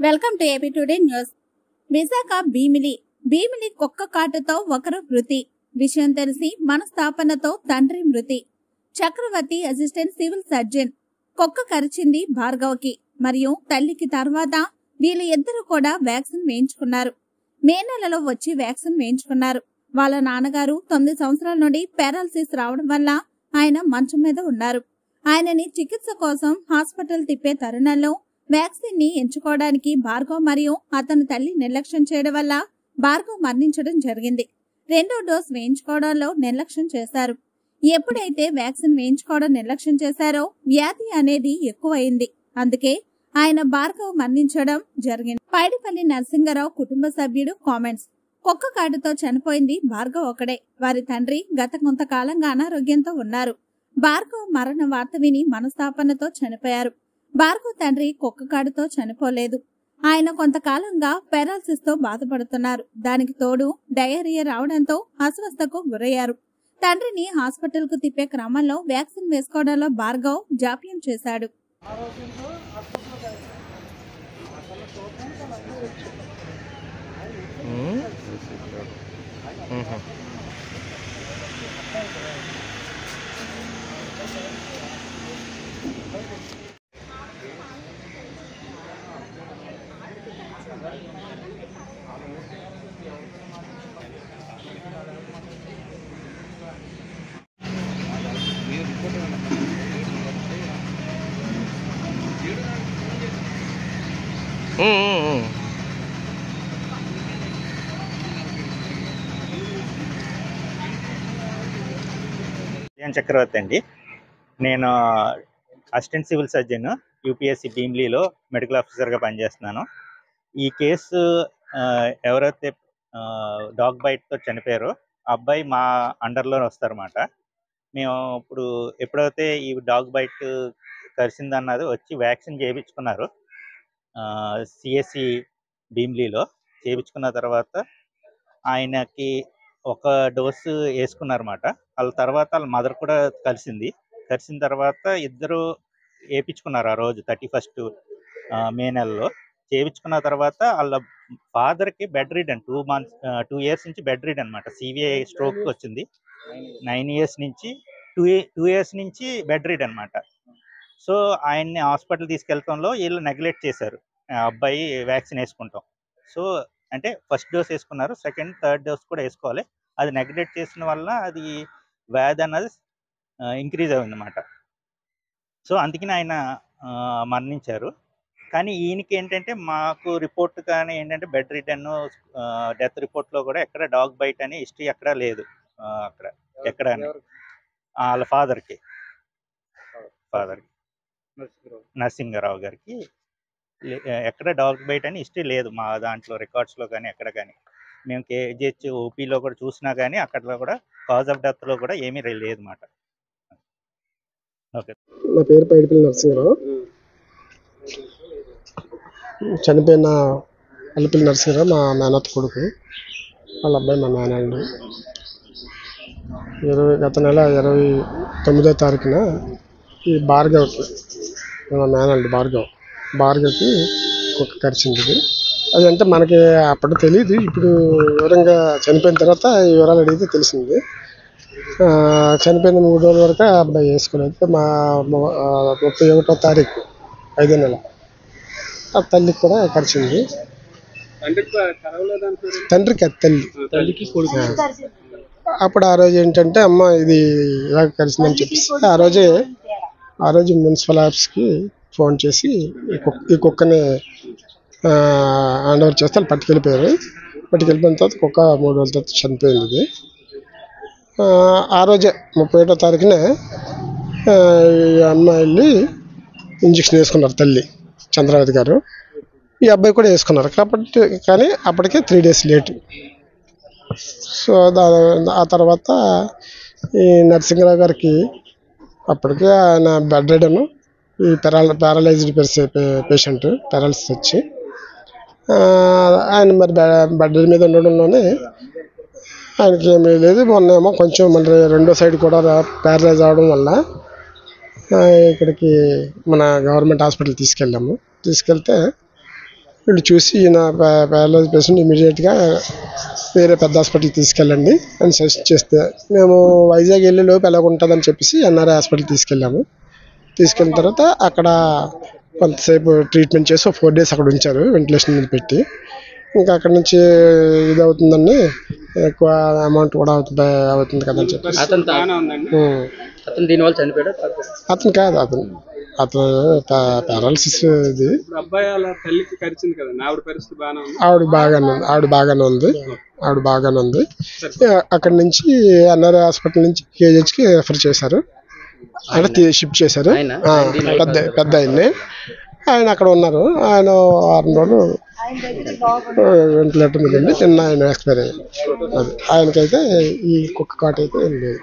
Welcome to AP today news. Visakha Bheemili కుక్క కాటుతో ఒకరు మృతి. విషయం తెలిసి మనస్తాపనతో తండ్రి మృతి. చక్రవర్తి అసిస్టెంట్ సివిల్ సర్జన్. కుక్క కరిచింది భార్గవ్కి మరియు తల్లికి. తర్వాత వీళ్ళు ఇద్దరు కూడా వ్యాక్సిన్ వేయించుకున్నారు. మే నెలలో వచ్చి వ్యాక్సిన్ వేయించుకున్నారు. వాళ్ళ నాన్నగారు 9 సంవత్సరాల నుండి పారాలసిస్ రావడం వల్ల ఆయన మంచం మీద ఉన్నారు. ఆయనని చికిత్స కోసం హాస్పిటల్ తిప్పే తరుణంలో వ్యాక్సిన్ ని ఎంచుకోవడానికి భార్గవ్ మరియు అతని తల్లి నిర్లక్ష్యం చేయడం వల్ల భార్గవ్ మరణించడం జరిగింది. 2వ డోస్ వేయించుకోవడంలో నిర్లక్ష్యం చేశారు. ఎప్పుడైతే వ్యాక్సిన్ వేయించుకోవడం నిర్లక్ష్యం చేశారో వ్యాధి అనేది ఎక్కువైంది. అందుకే ఆయన భార్గవ్ మరణించడం జరిగింది. పైడిపల్లి నరసింగరావు కుటుంబ సభ్యుడు కామెంట్స్. కుక్క కాటుతో చనిపోయింది భార్గవ్ ఒకడే. వారి తండ్రి గత కొంతకాలంగా అనారోగ్యంతో ఉన్నారు. భార్గవ్ మరణ వార్త విని మనస్తాపనతో చనిపోయారు. భార్గవ్ తండ్రి కుక్క కాటుతో చనిపోలేదు. ఆయన కొంతకాలంగా పారాలసిస్ తో బాధపడుతున్నారు. దానికి తోడు డయేరియా రావడంతో అస్వస్థకు గురయ్యారు. తండ్రిని హాస్పిటల్ కు తిప్పే క్రమంలో వ్యాక్సిన్ వేసుకోవడంలో భార్గవ్ జాప్యం చేశాడు. చక్రవర్తి అండి. నేను అసిస్టెంట్ సివిల్ సర్జన్ యూపీఎస్సీ భీమిలీలో మెడికల్ ఆఫీసర్గా పనిచేస్తున్నాను. ఈ కేసు ఎవరైతే డాగ్ బైట్తో చనిపోయారో ఆ అబ్బాయి మా అండర్లో వస్తారన్నమాట. మేము ఇప్పుడు ఎప్పుడైతే ఈ డాగ్ బైట్ కరిసిందన్నది వచ్చి వ్యాక్సిన్ చేయించుకున్నారు. సిఎస్సి భీమిలీలో చేయించుకున్న తర్వాత ఆయనకి ఒక డోసు వేసుకున్నారన్నమాట. వాళ్ళ తర్వాత వాళ్ళ మదర్ కూడా కలిసిన తర్వాత ఇద్దరు వేయించుకున్నారు. ఆ రోజు 31 మే నెలలో చేయించుకున్న తర్వాత వాళ్ళ ఫాదర్కి బెడ్ రిడన్ 2 ఇయర్స్ నుంచి బెడ్ రిడన్ అనమాట. సివిఐ స్ట్రోక్ వచ్చింది. 9 ఇయర్స్ నుంచి 2 ఇయర్స్ నుంచి బెడ్ రిడన్ అనమాట. సో ఆయన్ని హాస్పిటల్ తీసుకెళ్లడంలో వీళ్ళు నెగ్లెక్ట్ చేశారు. అబ్బాయి వ్యాక్సిన్ వేసుకుంటాం. సో అంటే ఫస్ట్ డోస్ వేసుకున్నారు, సెకండ్ థర్డ్ డోస్ కూడా వేసుకోవాలి. అది నెగ్లెక్ట్ చేసిన వల్ల అది వ్యాధి అన్నది ఇంక్రీజ్ అయిందన్నమాట. సో అందుకని ఆయన మరణించారు. కానీ ఈయనకి ఏంటంటే మాకు రిపోర్ట్ కానీ ఏంటంటే బెడ్ రిడన్, డెత్ రిపోర్ట్లో కూడా ఎక్కడ డాగ్ బైట్ అనే హిస్టరీ ఎక్కడా లేదు. అక్కడ ఎక్కడ వాళ్ళ ఫాదర్కి నరసింగరావు గారికి ఎక్కడ డాగ్ బైట్ అని హిస్టరీ లేదు మా దాంట్లో రికార్డ్స్లో కానీ ఎక్కడ కానీ. మేము కేజీహెచ్ ఓపీలో కూడా చూసినా కానీ అక్కడ కూడా కాజ్ ఆఫ్ డెత్లో కూడా ఏమీ లేదు మాట. ఓకే. నా పేరు పైడిపల్లి నరసింగరావు. చనిపోయిన అల్లిపల్లి నరసింగరావు మా మేనత్త కొడుకు. వాళ్ళ అబ్బాయి మా నాన్నడు. గత నెల 29వ తారీఖున ఈ భార్గవ్కి, మా మేనల్డు భార్గవ్కి కుక్క కరిచింది. అది అంటే మనకి అప్పుడు తెలియదు. ఇప్పుడు వివరంగా చనిపోయిన తర్వాత ఈ వివరాలు అడిగితే తెలిసింది. చనిపోయిన 3 రోజుల వరకు ఆ అబ్బాయి వేసుకోలేదు. మా 31వ తారీఖు 5వ నెల ఆ తల్లికి కూడా కరిచింది. తండ్రికి తల్లికి కొడుకు. అప్పుడు ఆ రోజు ఏంటంటే అమ్మ ఇది ఇలా కలిసిందని చెప్పేసి ఆ రోజు మున్సిపల్ ఆఫీస్కి ఫోన్ చేసి ఈ కుక్కని హ్యాండ్ ఓవర్ చేస్తే వాళ్ళు పట్టుకెళ్ళిపోయిన తర్వాత కుక్క 3 రోజుల తర్వాత చనిపోయింది. ఆ రోజే 31వ తారీఖునే ఈ అమ్మాయి వెళ్ళి ఇంజక్షన్ వేసుకున్నారు తల్లి చంద్రావతి గారు. ఈ అబ్బాయి కూడా వేసుకున్నారు. కానీ అప్పటికే 3 డేస్ లేటు. సో ఆ తర్వాత ఈ నరసింగరావు గారికి అప్పటికే ఆయన బెడ్ రిడన్, ఈ పారాలైజ్డ్ పేషెంట్ పారాలసిస్ వచ్చి ఆయన మరి బెడ్ మీద ఉండడంలోనే ఆయనకి ఏమీ లేదు. మొన్నేమో కొంచెం మళ్ళీ 2వ సైడ్ కూడా పారలైజ్ అవడం వల్ల ఇక్కడికి మన గవర్నమెంట్ హాస్పిటల్ తీసుకెళ్ళాము. తీసుకెళ్తే వీళ్ళు చూసి ఈయన ప్యారలైజ్ పేషెంట్ ఇమీడియట్గా వేరే పెద్ద హాస్పిటల్కి తీసుకెళ్ళండి అని సజెస్ట్ చేస్తే మేము వైజాగ్ వెళ్ళే లోపు ఎలాగ ఉంటుందని చెప్పేసి ఎన్ఆర్ఐ హాస్పిటల్కి తీసుకెళ్ళాము. తీసుకెళ్ళిన తర్వాత అక్కడ కొంతసేపు ట్రీట్మెంట్ చేసి 4 days అక్కడ ఉంచారు వెంటిలేషన్ మీద పెట్టి. ఇంకా అక్కడ నుంచి ఇది అవుతుందని, ఎక్కువ అమౌంట్ కూడా అవుతుంది కదా అని చెప్పేసి అతను దీనివల్ల చనిపోయాడు. అతను కాదు, అతను పారాలసిస్ ఇది. ఆవిడ బాగానే ఉంది. అక్కడ నుంచి ఎన్ఆర్ఐ హాస్పిటల్ నుంచి కేజీహెచ్కి రెఫర్ చేశారు. అక్కడ షిఫ్ట్ చేశారు. పెద్ద ఆయన అక్కడ ఉన్నారు. ఆయన 6 రోజులు వెంటిలేటర్ మీద ఉండి నిన్న ఆయన ఎక్స్పైర్ అయ్యారు. ఆయనకైతే ఈ కుక్క కాటు అయితే ఏం లేదు.